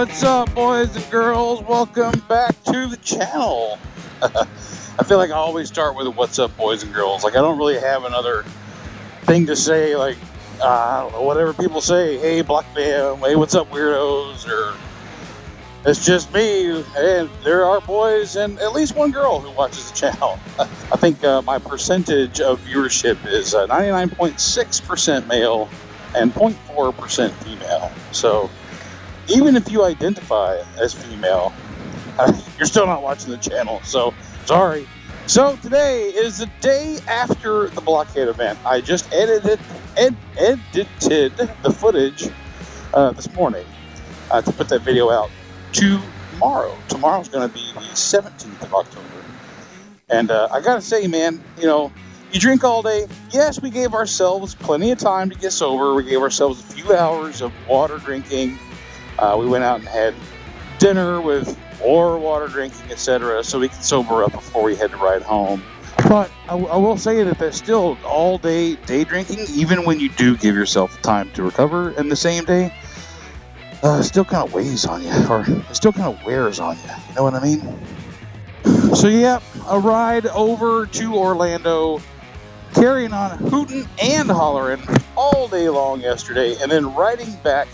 What's up, boys and girls? Welcome back to the channel. I feel like I always start with a what's up, boys and girls. Like, I don't really have another thing to say, like, I don't know, whatever people say. Hey, Black Man. Hey, what's up, weirdos? Or it's just me, and there are boys and at least one girl who watches the channel. I think my percentage of viewership is 99.6% male and 0.4% female. So even if you identify as female, you're still not watching the channel, so sorry. So today is the day after the blockade event. I just edited the footage this morning to put that video out tomorrow. Tomorrow's going to be the 17th of October. And I gotta say, man, you drink all day. Yes, we gave ourselves plenty of time to get sober. We gave ourselves a few hours of water drinking. We went out and had dinner with more water drinking, etc., so we could sober up before we had to ride home. But I will say that that's still all day drinking, even when you do give yourself time to recover in the same day, still kind of weighs on you, or it still kind of wears on you. You know what I mean? So yeah, a ride over to Orlando, carrying on hooting and hollering all day long yesterday, and then riding back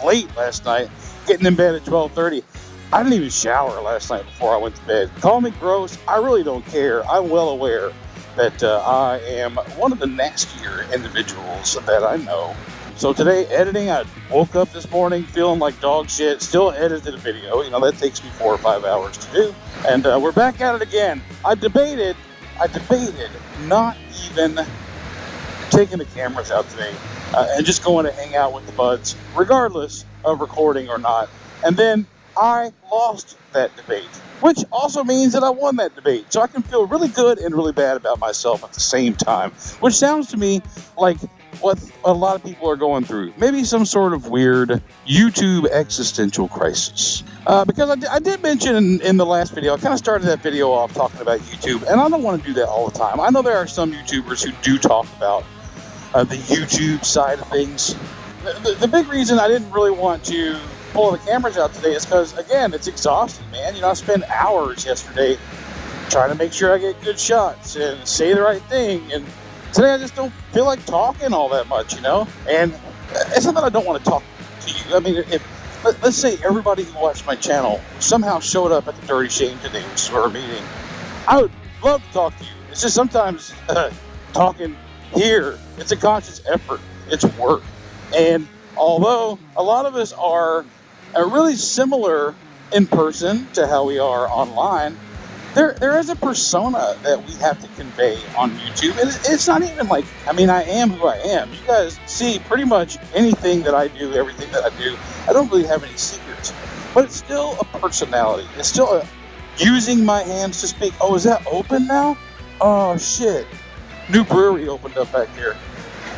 late last night, getting in bed at 12:30. I didn't even shower last night before I went to bed. Call me gross, I really don't care. I'm well aware that I am one of the nastier individuals that I know. So today, editing, I woke up this morning feeling like dog shit, still edited a video. That takes me 4 or 5 hours to do. And we're back at it again. I debated not even taking the cameras out today and just going to hang out with the buds, regardless of recording or not. And then I lost that debate, which also means that I won that debate. So I can feel really good and really bad about myself at the same time, which sounds to me like what a lot of people are going through. Maybe some sort of weird YouTube existential crisis. Because I did mention in the last video, I kind of started that video off talking about YouTube, and I don't want to do that all the time. I know there are some YouTubers who do talk about the YouTube side of things. The big reason I didn't really want to pull the cameras out today is because, again, it's exhausting, man. I spent hours yesterday trying to make sure I get good shots and say the right thing, and today I just don't feel like talking all that much, And it's not that I don't want to talk to you. I mean, let's say everybody who watched my channel somehow showed up at the Dirty Shame today, which is our meeting. I would love to talk to you. It's just sometimes talking here, it's a conscious effort. It's work. And although a lot of us are really similar in person to how we are online, there is a persona that we have to convey on YouTube. And it's not even like, I am who I am. You guys see pretty much anything that I do, everything that I do. I don't really have any secrets. But it's still a personality. It's still using my hands to speak. Oh, is that open now? Oh, shit. New brewery opened up back here.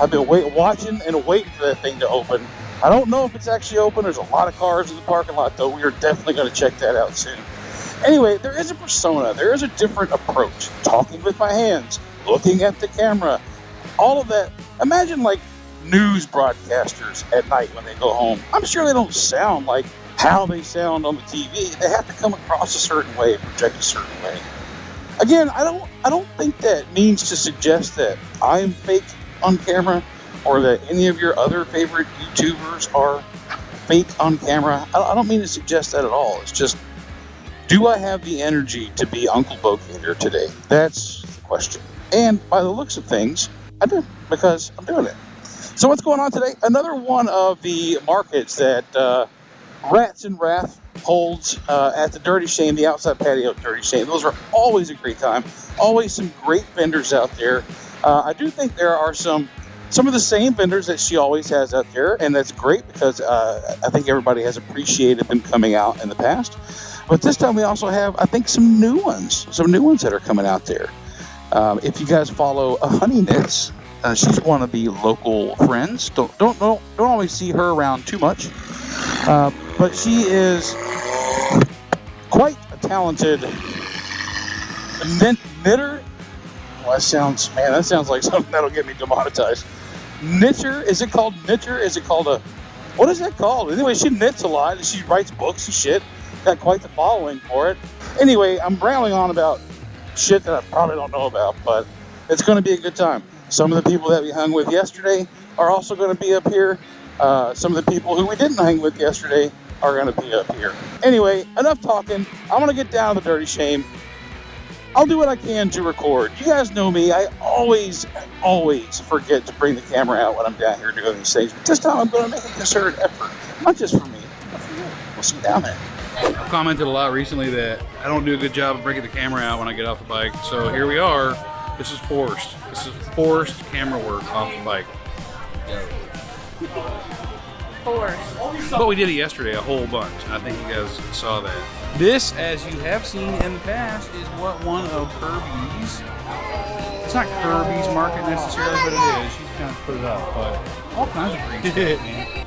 I've been watching and waiting for that thing to open. I don't know if it's actually open. There's a lot of cars in the parking lot, though. We are definitely going to check that out soon. Anyway, there is a persona. There is a different approach. Talking with my hands, looking at the camera, all of that. Imagine like news broadcasters at night when they go home. I'm sure they don't sound like how they sound on the TV. They have to come across a certain way, project a certain way. Again, I don't think that means to suggest that I'm fake on camera or that any of your other favorite YouTubers are fake on camera. I don't mean to suggest that at all. It's just, do I have the energy to be Uncle Bocator today? That's the question. And by the looks of things, I do, because I'm doing it. So what's going on today? Another one of the markets that Rats and Wrath holds at the Dirty Shame, the outside patio of Dirty Shame. Those are always a great time. Always some great vendors out there. I do think there are some of the same vendors that she always has out there, and that's great because I think everybody has appreciated them coming out in the past. But this time we also have, I think, some new ones that are coming out there. If you guys follow Honey Knits, She's one of the local friends. Don't always see her around too much, but she is quite a talented knitter. Well, that sounds like something that'll get me demonetized. Knitcher? Is it called knitcher? Is it called what is that called? Anyway, she knits a lot and she writes books and shit. Got quite the following for it. Anyway, I'm rambling on about shit that I probably don't know about, but it's going to be a good time. Some of the people that we hung with yesterday are also going to be up here. Some of the people who we didn't hang with yesterday are going to be up here. Anyway, enough talking. I'm going to get down to the dirty shame. I'll do what I can to record. You guys know me. I always forget to bring the camera out when I'm down here doing these things. But this time I'm going to make a concerted effort. Not just for me, but for you. We'll see you down there. I've commented a lot recently that I don't do a good job of bringing the camera out when I get off the bike. So here we are. This is forced. This is forced camera work off the bike. Forced. But we did it yesterday a whole bunch. I think you guys saw that. This, as you have seen in the past, is what one of Kirby's, it's not Kirby's market necessarily, but it is. She's kind of put it up, but all kinds of great stuff, man.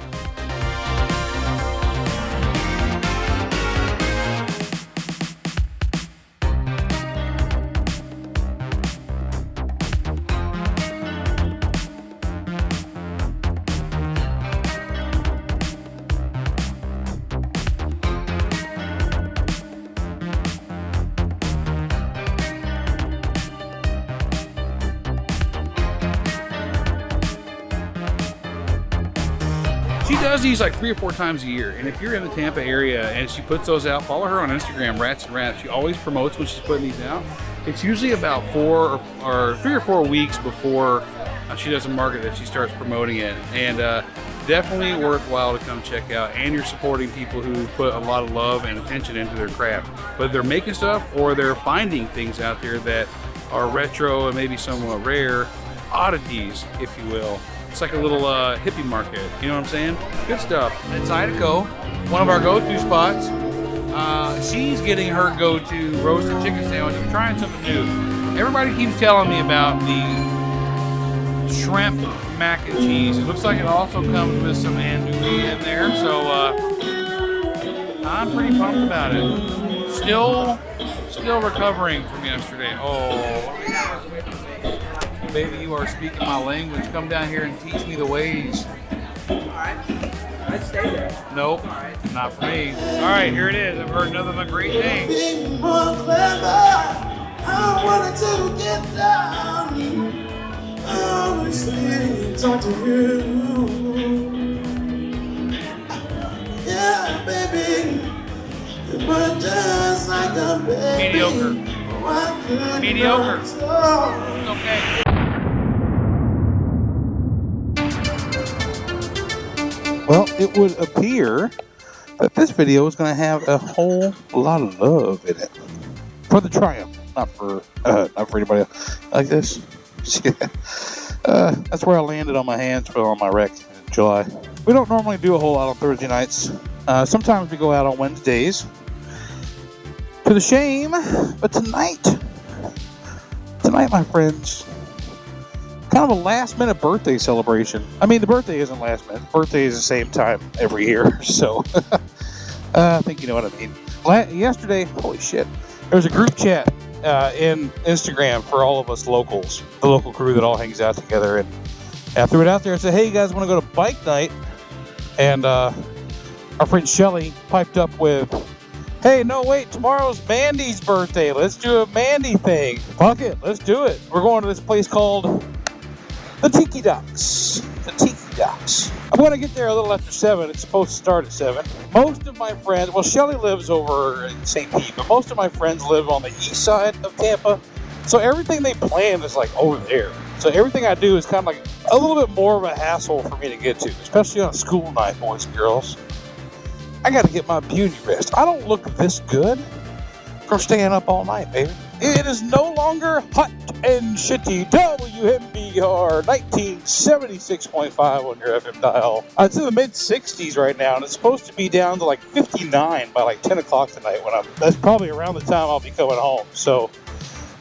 She does these like 3 or 4 times a year, and if you're in the Tampa area and she puts those out, follow her on Instagram, Rats and Raps. She always promotes when she's putting these out. It's usually about 3 or 4 weeks before she does a market that she starts promoting it, and definitely worthwhile to come check out. And you're supporting people who put a lot of love and attention into their craft, whether they're making stuff or they're finding things out there that are retro and maybe somewhat rare, oddities, if you will. It's like a little hippie market, you know what I'm saying? Good stuff. It's Zydeco, one of our go-to spots. She's getting her go-to roasted chicken sandwich. I'm trying something new. Everybody keeps telling me about the shrimp mac and cheese. It looks like it also comes with some andouille in there, so I'm pretty pumped about it. Still recovering from yesterday. Oh. Baby, you are speaking my language. Come down here and teach me the ways. Alright. I stay there. Nope, not for me. Alright, here it is. I've heard nothing but great things. Being more clever, I wanted to get down. I was listening, talk to you. Yeah, baby, but just like a baby. Mediocre. Mediocre. It's okay. Well, it would appear that this video is going to have a whole lot of love in it. For the Triumph, not for anybody else. Like this. That's where I landed on my hands on my wreck in July. We don't normally do a whole lot on Thursday nights. Sometimes we go out on Wednesdays. To the shame, but tonight, my friends, kind of a last-minute birthday celebration. I mean, the birthday isn't last minute. Birthday is the same time every year, so I think you know what I mean. Yesterday, holy shit, there was a group chat in Instagram for all of us locals, the local crew that all hangs out together, and I threw it out there and said, hey, you guys want to go to bike night? And our friend Shelly piped up with, hey, no, wait, tomorrow's Mandy's birthday. Let's do a Mandy thing. Fuck it, let's do it. We're going to this place called the Tiki Docks. The Tiki Docks. I'm going to get there a little after 7. It's supposed to start at 7. Most of my friends, well, Shelly lives over in St. Pete, but most of my friends live on the east side of Tampa. So everything they plan is like over there. So everything I do is kind of like a little bit more of a hassle for me to get to, especially on a school night, boys and girls. I got to get my beauty rest. I don't look this good from staying up all night, baby. It is no longer hot and shitty. WMBR 1976.5 on your FM dial. It's in the mid-60s right now, and it's supposed to be down to like 59 by like 10 o'clock tonight. That's probably around the time I'll be coming home. So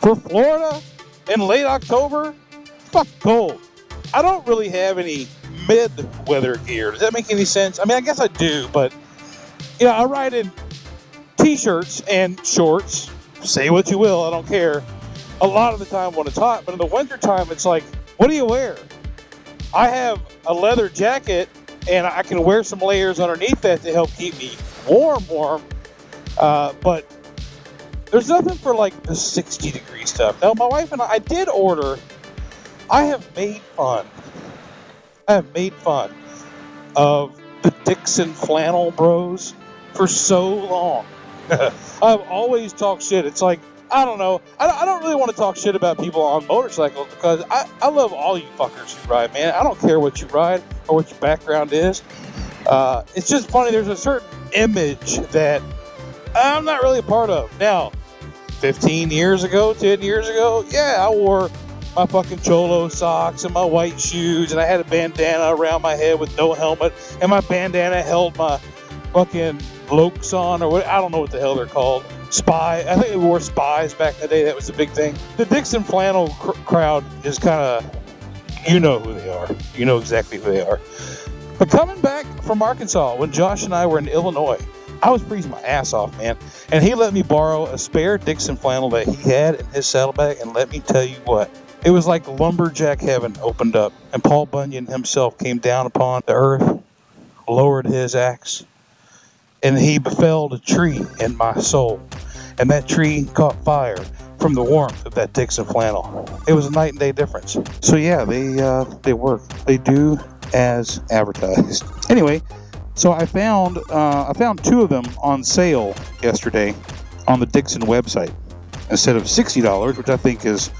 for Florida in late October, fuck cold. I don't really have any mid-weather gear. Does that make any sense? I mean, I guess I do, but you know, I ride in t-shirts and shorts. Say what you will, I don't care. A lot of the time when it's hot, but in the wintertime, it's like, what do you wear? I have a leather jacket, and I can wear some layers underneath that to help keep me warm. But there's nothing for like the 60-degree stuff. Now, my wife and I did order. I have made fun of the Dixon flannel bros for so long. I've always talked shit. It's like, I don't know. I don't really want to talk shit about people on motorcycles because I love all you fuckers who ride, man. I don't care what you ride or what your background is. It's just funny. There's a certain image that I'm not really a part of. Now, 15 years ago, 10 years ago, yeah, I wore my fucking cholo socks and my white shoes, and I had a bandana around my head with no helmet, and my bandana held my fucking lokes on, or what, I don't know what the hell they're called. Spy. I think they wore spies back in the day. That was the big thing. The Dixon flannel crowd is kind of, you know who they are. You know exactly who they are. But coming back from Arkansas, when Josh and I were in Illinois, I was freezing my ass off, man. And he let me borrow a spare Dixon flannel that he had in his saddlebag, and let me tell you what. It was like lumberjack heaven opened up, and Paul Bunyan himself came down upon the earth, lowered his axe, and he befelled a tree in my soul. And that tree caught fire from the warmth of that Dixon flannel. It was a night and day difference. So yeah, they work. They do as advertised. Anyway, so I found two of them on sale yesterday on the Dixon website. Instead of $60, which I think is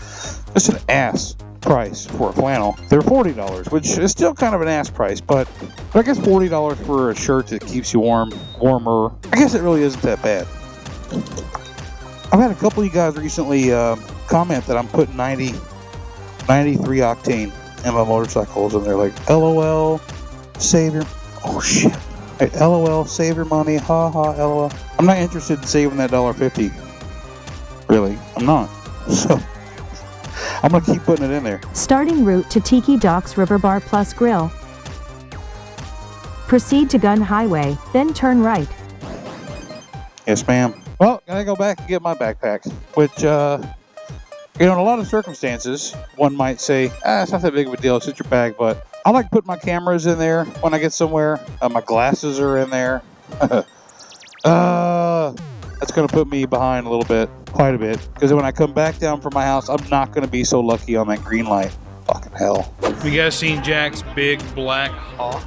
just an ass price for a flannel, they're $40, which is still kind of an ass price, but I guess $40 for a shirt that keeps you warmer, I guess it really isn't that bad. I've had a couple of you guys recently comment that I'm putting 93 octane in my motorcycles, and they're like, LOL, save your... Oh, shit. Hey, LOL, save your money, ha ha, LOL. I'm not interested in saving that $1.50. Really, I'm not. So, I'm going to keep putting it in there. Starting route to Tiki Docks River Bar Plus Grill. Proceed to Gun Highway, then turn right. Yes, ma'am. Well, gotta go back and get my backpack, which, you know, in a lot of circumstances, one might say, it's not that big of a deal, it's just your bag, but I like putting my cameras in there when I get somewhere. My glasses are in there. That's gonna put me behind a little bit, quite a bit, because when I come back down from my house, I'm not gonna be so lucky on that green light. Fucking hell. You guys seen Jack's big black hawk?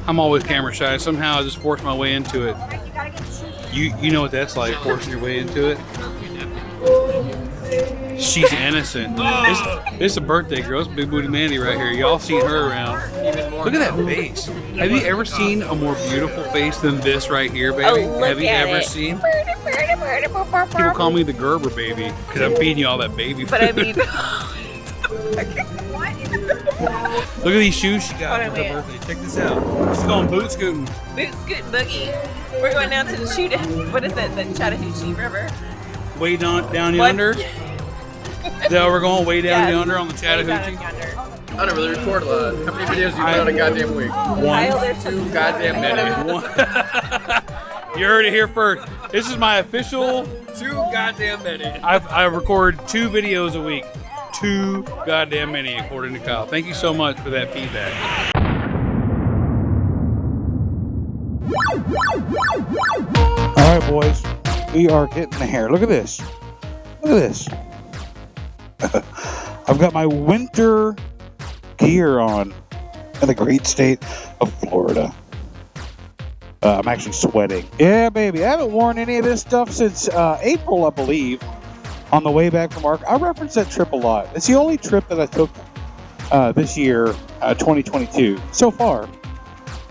I'm always camera shy. Somehow I just force my way into it. You know what that's like, forcing your way into it? She's innocent. It's a birthday girl. It's Big Booty Mandy right here. Y'all seen her around. Look at that face. Have you ever seen a more beautiful face than this right here, baby? Oh, look Have you at ever it. seen? People call me the Gerber baby because I'm feeding you all that baby food. But I mean, Look at these shoes she got Hold for on, her wait. birthday. Check this out. She's going boot scooting. boot scoot boogie. We're going down to the shoot. What is it? The Chattahoochee River. Way down What? yonder. Yeah, we're going way down Yes. yonder on the Way down Chattahoochee. yonder. I don't really record a lot. How many videos do you put out a goddamn week? Kyle, there's some Goddamn many. You heard it here first. This is my official. Too goddamn many. I record 2 videos a week. 2 goddamn many, according to Kyle. Thank you so much for that feedback. All right, boys, we are getting there. Look at this. Look at this. I've got my winter gear on in the great state of Florida. I'm actually sweating. Yeah, baby. I haven't worn any of this stuff since April, I believe. On the way back from Ark, I reference that trip a lot. It's the only trip that I took this year, 2022, so far.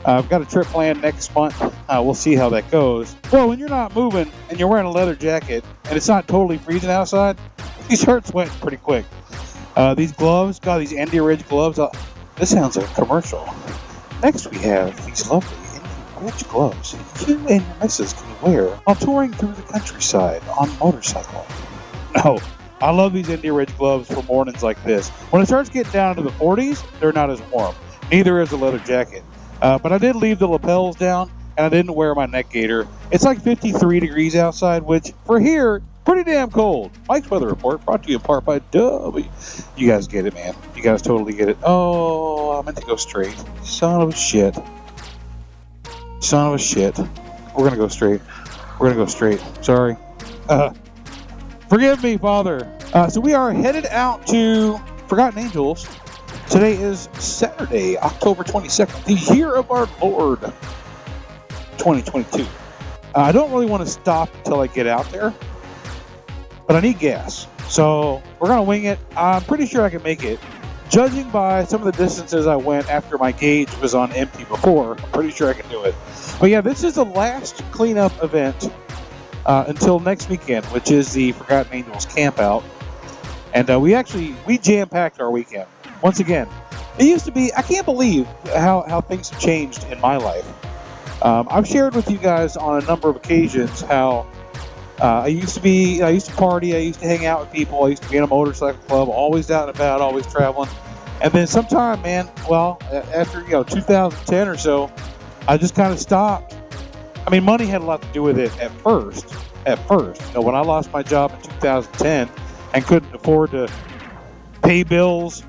I've got a trip planned next month. We'll see how that goes. Well, when you're not moving and you're wearing a leather jacket and it's not totally freezing outside, you start sweating pretty quick. These gloves, God, these Andy Ridge gloves. This sounds like a commercial. Next, we have these lovely Andy Ridge gloves you and your missus can wear while touring through the countryside on motorcycle. No, I love these India Ridge gloves for mornings like this. When it starts getting down to the 40s, they're not as warm. Neither is a leather jacket. But I did leave the lapels down, and I didn't wear my neck gaiter. It's like 53 degrees outside, which for here, pretty damn cold. Mike's Weather Report brought to you in part by W. You guys get it, man. You guys totally get it. Oh, I meant to go straight. Son of a shit. Son of a shit. We're going to go straight. We're going to go straight. Sorry. Forgive me, Father. So we are headed out to Forgotten Angels. Today is Saturday, October 22nd, the year of our Lord, 2022. I don't really want to stop until I get out there, but I need gas. So we're going to wing it. I'm pretty sure I can make it. Judging by some of the distances I went after my gauge was on empty before, I'm pretty sure I can do it. But yeah, this is the last cleanup event until next weekend, which is the Forgotten Angels camp out. And we jam-packed our weekend. Once again, it used to be, I can't believe how things have changed in my life. I've shared with you guys on a number of occasions how I used to party, I used to hang out with people, I used to be in a motorcycle club, always out and about, always traveling. And then sometime, man, after 2010 or so, I just kind of stopped. I mean, money had a lot to do with it at first. When I lost my job in 2010 and couldn't afford to pay bills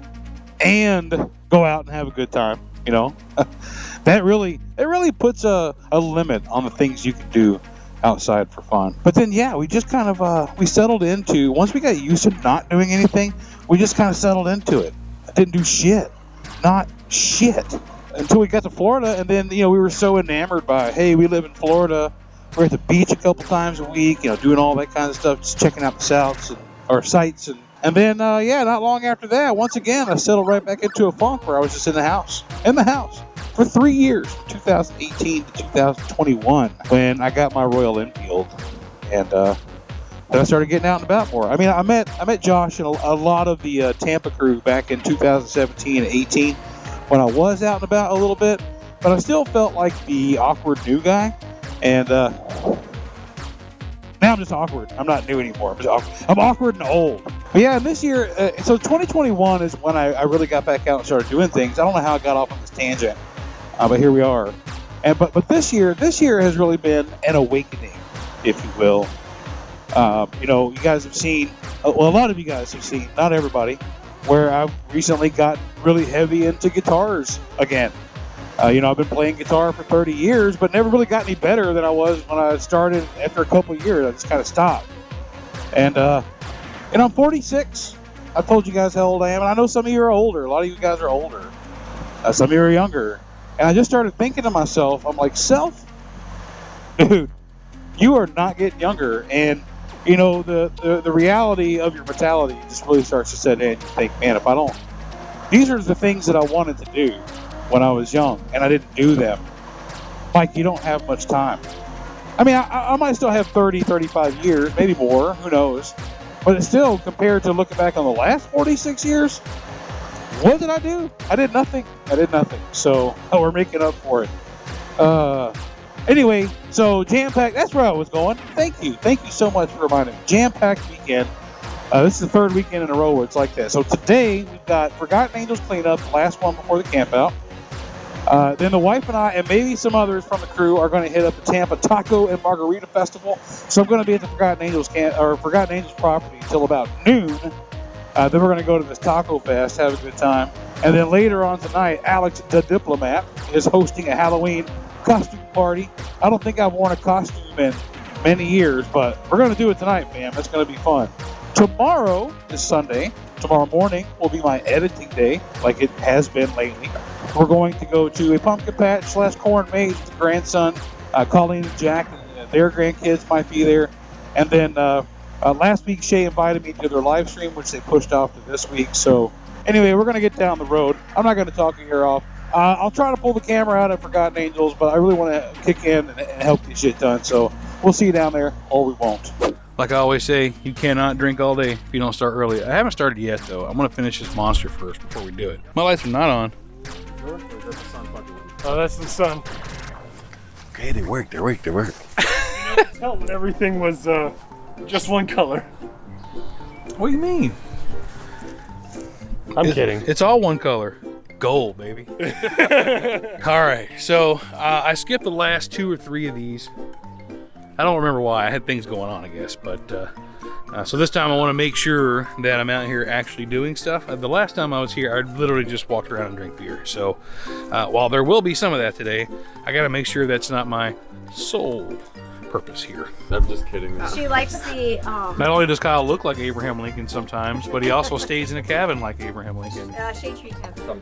and go out and have a good time, that really puts a limit on the things you can do outside for fun. But then, we just kind of, we settled into, once we got used to not doing anything, we just kind of settled into it. I didn't do shit. Not shit. Until we got to Florida, and then, we were so enamored by, hey, we live in Florida, we're at the beach a couple times a week, doing all that kind of stuff, just checking out the sights, and then, not long after that, once again, I settled right back into a funk where I was just in the house, for 3 years, from 2018 to 2021, when I got my Royal Enfield, and then I started getting out and about more. I mean, I met Josh and a lot of the Tampa crew back in 2017 and 18 when I was out and about a little bit, but I still felt like the awkward new guy, and now I'm just awkward. I'm not new anymore. I'm awkward and old. But yeah, this year, so 2021 is when I really got back out and started doing things. I don't know how I got off on this tangent, but here we are. And but this year has really been an awakening, if you will. You guys have seen, a lot of you guys have seen, not everybody, where I've recently got really heavy into guitars again. I've been playing guitar for 30 years, but never really got any better than I was when I started after a couple of years. I just kind of stopped. And I'm 46. I've told you guys how old I am, and I know some of you are older. A lot of you guys are older. Some of you are younger. And I just started thinking to myself, I'm like, dude, you are not getting younger. And, the reality of your mortality just really starts to set in. You think, man, these are the things that I wanted to do when I was young, and I didn't do them. Mike, you don't have much time. I mean, I might still have 30, 35 years, maybe more, who knows. But it's still, compared to looking back on the last 46 years, what did I do? I did nothing. So, we're making up for it. Anyway, so jam-packed, that's where I was going. Thank you so much for reminding me. Jam-packed weekend. This is the third weekend in a row where it's like that. So today, we've got Forgotten Angels cleanup, the last one before the camp out. Then the wife and I, and maybe some others from the crew, are going to hit up the Tampa Taco and Margarita Festival. So I'm going to be at the Forgotten Angels property until about noon. Then we're going to go to this Taco Fest, have a good time. And then later on tonight, Alex the Diplomat is hosting a Halloween costume party. I don't think I've worn a costume in many years, but we're going to do it tonight, man. It's going to be fun. Tomorrow is Sunday. Tomorrow morning will be my editing day, like it has been lately. We're going to go to a pumpkin patch / corn maze with the grandson. Colleen and Jack and their grandkids might be there. And then last week, Shay invited me to their live stream, which they pushed off to this week. So anyway, we're going to get down the road. I'm not going to talk your ear off. I'll try to pull the camera out at Forgotten Angels, but I really want to kick in and help get shit done. So we'll see you down there, or we won't. Like I always say, you cannot drink all day if you don't start early. I haven't started yet, though. I'm going to finish this monster first before we do it. My lights are not on. Oh, that's the sun. Okay, they work. Tell when everything was just one color. What do you mean? I'm kidding. It's all one color. Gold, baby. All right, so I skipped the last 2 or 3 of these. I don't remember why. I had things going on, I guess. But so this time I want to make sure that I'm out here actually doing stuff. The last time I was here, I literally just walked around and drank beer. So while there will be some of that today, I got to make sure that's not my sole purpose here. I'm just kidding. She likes the Not only does Kyle look like Abraham Lincoln sometimes, but he also stays in a cabin like Abraham Lincoln. shade tree cabin.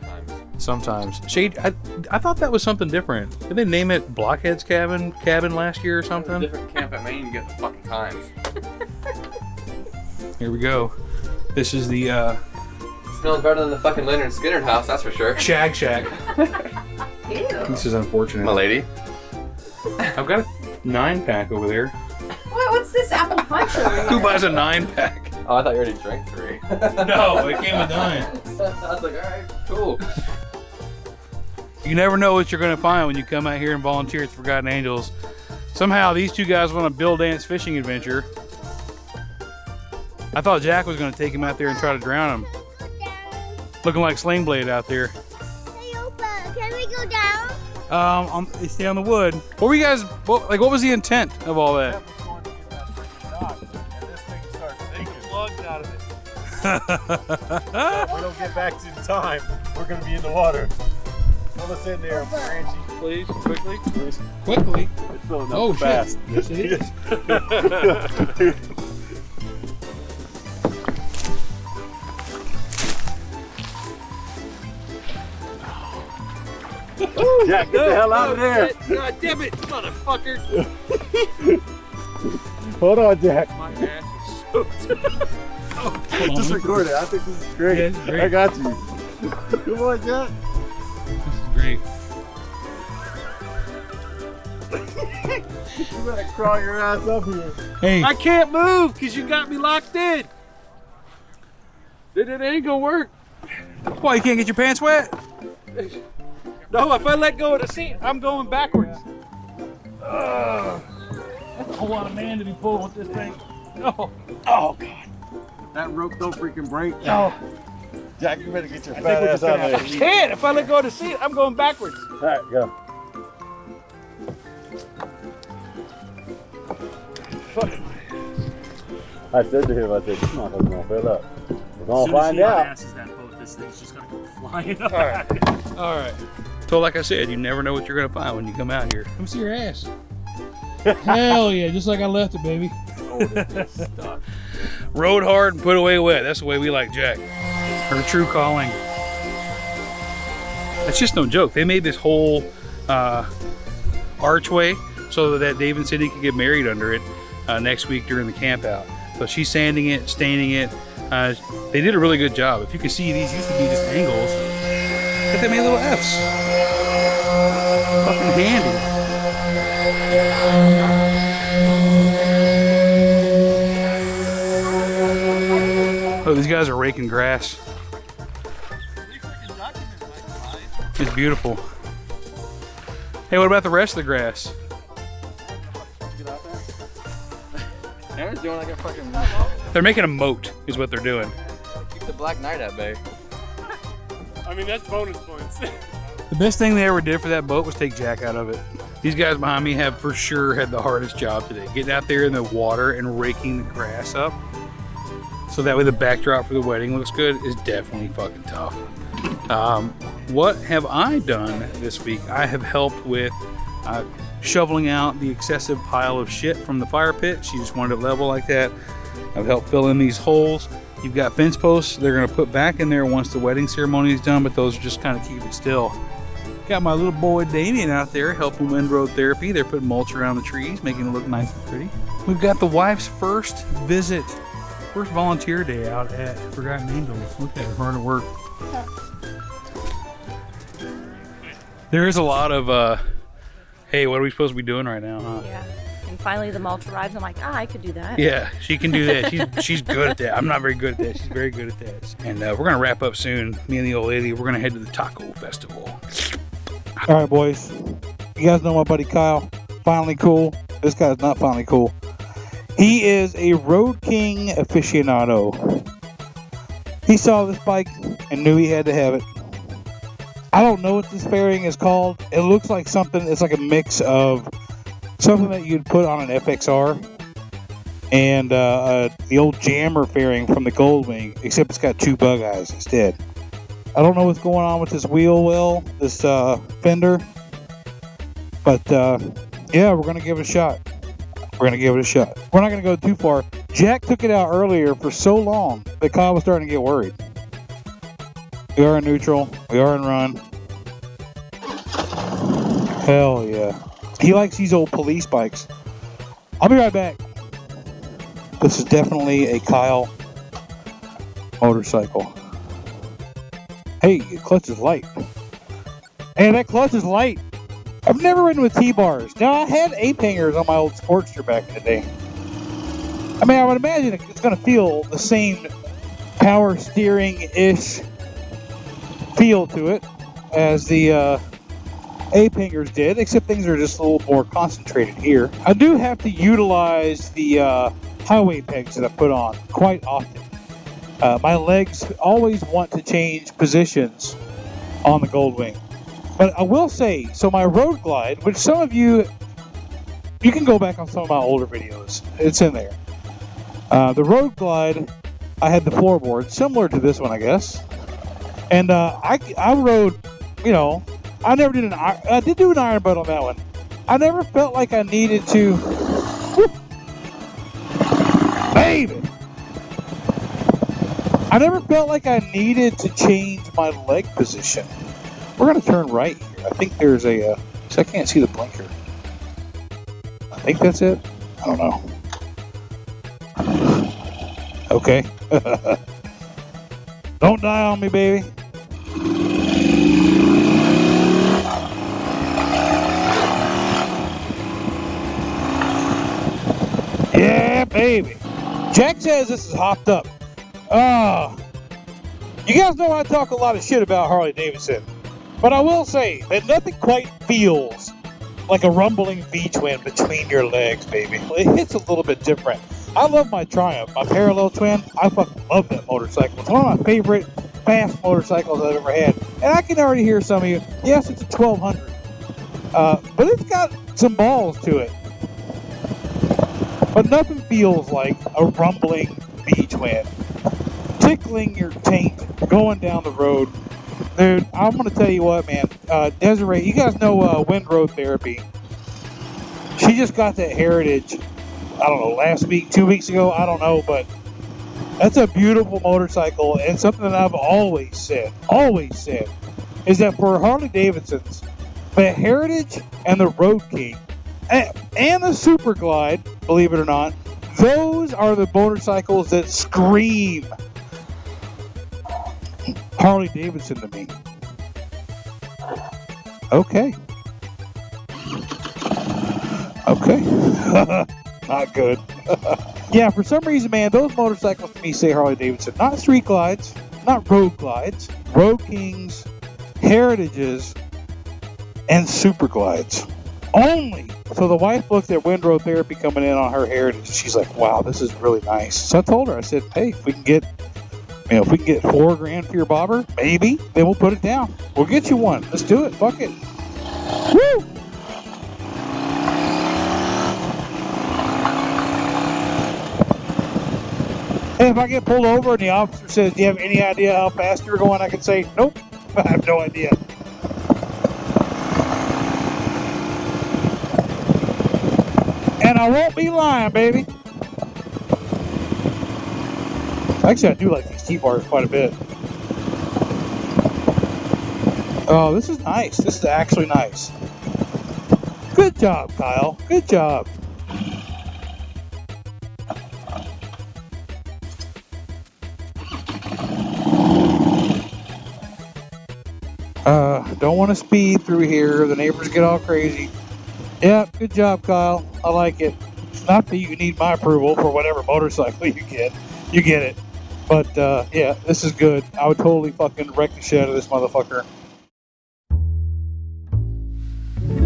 Sometimes. Shade, I thought that was something different. Did they name it Blockhead's cabin last year or something? Different camp at Maine, you get the fucking times. Here we go. This is the Smells better than the fucking Leonard Skinner house, that's for sure. Shag Shack. Ew. This is unfortunate. My lady. I've got a 9-pack over there. What's this apple punch over here? Who buys a 9-pack? Oh, I thought you already drank 3. No, it came with 9. I was like, alright, cool. You never know what you're going to find when you come out here and volunteer at Forgotten Angels. Somehow these two guys want a Bill Dance fishing adventure. I thought Jack was going to take him out there and try to drown him. Looking like Sling Blade out there. Hey, Opa, can we go down? They stay on the wood. What were you guys, what was the intent of all that? If we don't get back in time, we're gonna be in the water. Pull us in there, Francie. Please, quickly. Please. Quickly. It's filling up Oh, fast. shit. Yes, it is. Jack, get the hell out of there. God damn it, motherfucker. Hold on, Jack. My ass is soaked. Just record it. I think this is great. Yeah, it's great. I got you. Come on, Jack. This is great. You better crawl your ass up here. Hey. I can't move because you got me locked in. It ain't gonna work. Why, you can't get your pants wet? No, if I let go of the seat, I'm going backwards. That's a whole lot of man to be pulling with this thing. Oh, oh God. That rope don't freaking break. Oh. Jack, you better get your fat ass out of I there. can't. If I let go of the seat, I'm going backwards. All right, go. I said to him, I said, come on, gonna fill up. We're gonna find out. This thing's just gonna go flying up. All right. All right. So like I said, you never know what you're gonna find when you come out here. Come see your ass. Hell yeah, just like I left it, baby. Rode hard and put away wet. That's the way we like Jack. Her true calling. That's just no joke. They made this whole archway so that Dave and Cindy could get married under it next week during the camp out. So she's sanding it, staining it. They did a really good job. If you can see, these used to be just angles, but they made little F's. Fucking handy. Oh, these guys are raking grass. It's beautiful. Hey, what about the rest of the grass? Aaron's doing like a fucking... They're making a moat, is what they're doing. Keep the Black Knight at bay. I mean, that's bonus points. The best thing they ever did for that boat was take Jack out of it. These guys behind me have for sure had the hardest job today. Getting out there in the water and raking the grass up so that way the backdrop for the wedding looks good is definitely fucking tough. What have I done this week? I have helped with shoveling out the excessive pile of shit from the fire pit. She just wanted it level like that. I've helped fill in these holes. You've got fence posts they're going to put back in there once the wedding ceremony is done, but those are just kind of keep it still. Got my little boy Damien out there helping wind road therapy. They're putting mulch around the trees, making it look nice and pretty. We've got the wife's first visit, first volunteer day out at Forgotten Angels. Look at her hard at work. There is a lot of, hey, what are we supposed to be doing right now, huh? Yeah. And finally the mulch arrives. I'm like, I could do that. Yeah, she can do that. She's good at that. I'm not very good at that. She's very good at that. And we're going to wrap up soon. Me and the old lady, we're going to head to the taco festival. All right, boys. You guys know my buddy Kyle. Finally cool. This guy's not finally cool. He is a Road King aficionado. He saw this bike and knew he had to have it. I don't know what this fairing is called. It looks like something, it's like a mix of something that you'd put on an FXR and the old jammer fairing from the Goldwing, except it's got 2 bug eyes instead. I don't know what's going on with this wheel well, this fender, but yeah, we're going to give it a shot. We're going to give it a shot. We're not going to go too far. Jack took it out earlier for so long that Kyle was starting to get worried. We are in neutral. We are in run. Hell yeah. He likes these old police bikes. I'll be right back. This is definitely a Kyle motorcycle. Hey, the clutch is light. Hey, that clutch is light. I've never ridden with T-bars. Now, I had ape hangers on my old Sportster back in the day. I mean, I would imagine it's going to feel the same power steering-ish feel to it as the ape hangers did, except things are just a little more concentrated here. I do have to utilize the highway pegs that I put on quite often. My legs always want to change positions on the Goldwing. But I will say, so my road glide, which some of you can go back on some of my older videos. It's in there. The road glide, I had the floorboard, similar to this one, I guess. And I rode, you know, I never did I did do an iron butt on that one. I never felt like I needed to, baby! I never felt like I needed to change my leg position. We're going to turn right here. I think there's a, so I can't see the blinker. I think that's it. I don't know. Okay. Don't die on me, baby. Yeah, baby. Jack says this is hopped up. You guys know I talk a lot of shit about Harley Davidson, but I will say that nothing quite feels like a rumbling V-twin between your legs, baby. It hits a little bit different. I love my Triumph, my parallel twin. I fucking love that motorcycle. It's one of my favorite fast motorcycles I've ever had. And I can already hear some of you, yes, it's a 1200. But it's got some balls to it. But nothing feels like a rumbling V-twin. Tickling your taint, going down the road. Dude, I'm going to tell you what, man. Desiree, you guys know Wind Road Therapy. She just got that Heritage, I don't know, last week, 2 weeks ago, I don't know, but that's a beautiful motorcycle, and something that I've always said, is that for Harley Davidsons, the Heritage and the Road King, and the Super Glide, believe it or not, those are the motorcycles that scream Harley Davidson to me. Okay. Not good. Yeah, for some reason, man, those motorcycles to me say Harley Davidson. Not Street Glides, not Road Glides, Road Kings, Heritages, and Super Glides. Only. So the wife looked at Wind Road Therapy coming in on her Heritage. She's like, wow, this is really nice. So I told her, I said, hey, if we can get $4,000 for your bobber, maybe, then we'll put it down. We'll get you one. Let's do it. Fuck it. Woo! Hey, if I get pulled over and the officer says, do you have any idea how fast you're going? I can say, nope, I have no idea. And I won't be lying, baby. Actually, I do like these T-bars quite a bit. Oh, this is nice. This is actually nice. Good job, Kyle. Good job. Don't want to speed through here. The neighbors get all crazy. Yeah, good job, Kyle. I like it. Not that you need my approval for whatever motorcycle you get. You get it. But, yeah, this is good. I would totally fucking wreck the shit out of this motherfucker.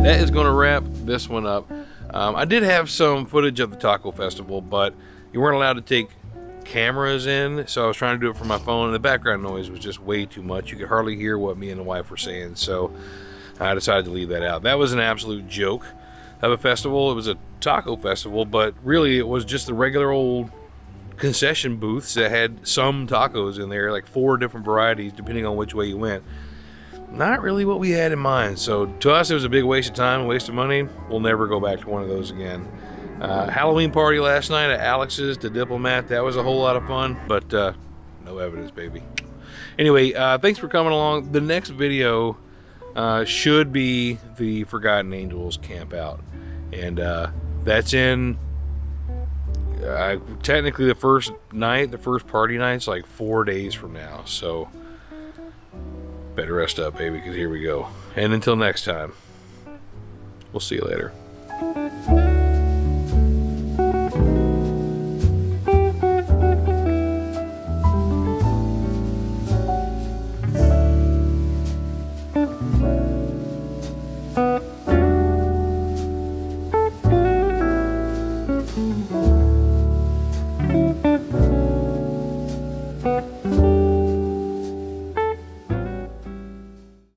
That is going to wrap this one up. I did have some footage of the Taco Festival, but you weren't allowed to take cameras in, so I was trying to do it from my phone, and the background noise was just way too much. You could hardly hear what me and the wife were saying, so I decided to leave that out. That was an absolute joke of a festival. It was a taco festival, but really it was just the regular old concession booths that had some tacos in there, like 4 different varieties depending on which way you went. Not really what we had in mind. So to us it was a big waste of time, waste of money. We'll never go back to one of those again. Halloween party last night at Alex's, the Diplomat, that was a whole lot of fun, but no evidence, baby. Anyway, thanks for coming along. The next video should be the Forgotten Angels camp out, and that's in technically the first party night's like 4 days from now, so better rest up, baby, because here we go. And until next time, we'll see you later. Thank you.